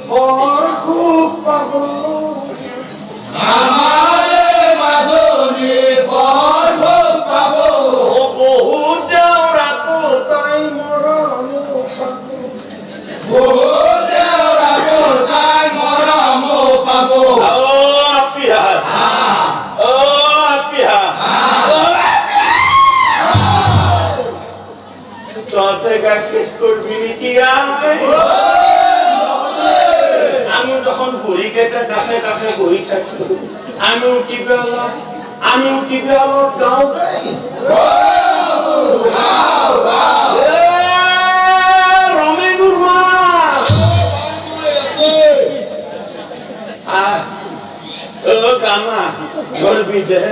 বৰ সুখ পাব আমাৰ মাজনী বৰ সুখ পাব বহুত দেউৰা তোৰ তাই মৰম পাব বহুত দেউৰা তোৰ তাই মৰম পাব ততে গাখীর করবি নাকি আমি যখন বুড়ি কেটে কাছে কাছে বই থাকবো আমি উঠিবে অলপ গাঁওতে রমেনুর মা গামা ধরবি দে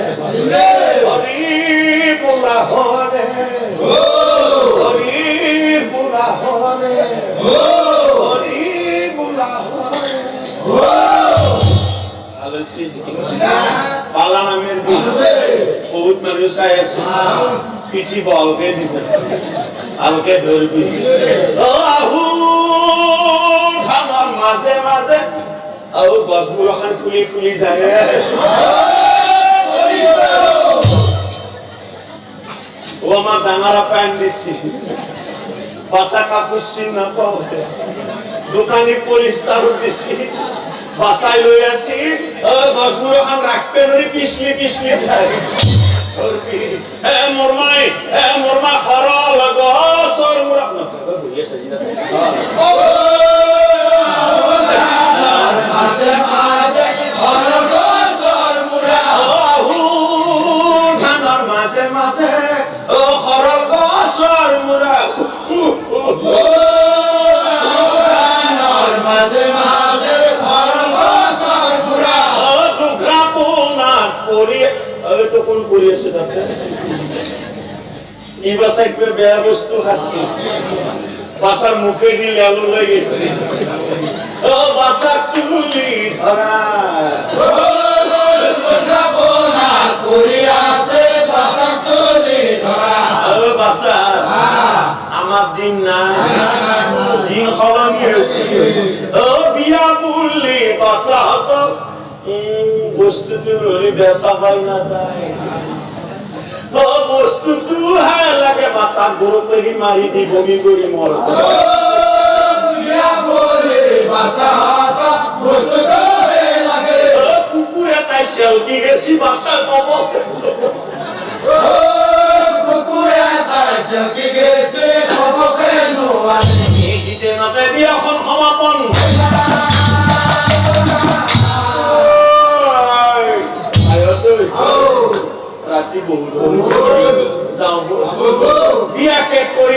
হরি বোলা হরে হরি বোলা হরে হরি বোলা হরে পালা নামের বহুত মানুষ আছে পিঠি বলকে দিবে আলকে ধরবি আহু ধানৰ মাঝে মাঝে আৰু গছবোৰ এখন ফুলি ফুলি যায় ও আমার ডাঙারা প্যান্ট দিচ্ছি বাসা কাপড় চিন না পাবে দোকানে পরিষ্কারও দিচ্ছি বাসায় লই আসি গছবোৰ এখন রাখবে ধরে পিছলি পিছলি যায় মোর মা খর গছর মুরা মাঝে মাঝে খরল গছর মুরা মাঝে মাঝে খরল গছর মুরা টুকরা পোনা করি তো কোন করিয়েছে তাতে এই বাসায় বেয়া বস্তু খাচ্ছি বাসার মুখে দিলে আলু হয়ে গেছে বাসা তুলি ধরা আমার দিন নাই দিন সলনি হয়েছে বিয়া বললি বাসা হত বস্তুটো হলে বেচা পাই না যায় বস্তুটো হে লাগে বাসা গরু কৰি মাৰি দি বমি কৰি মৰ কুকুৰ এটাই চেলকি গেছি বাসা কব বিয়াখন সমাপন ৰাতি বহুত যাওঁ বিয়া শেষ কৰি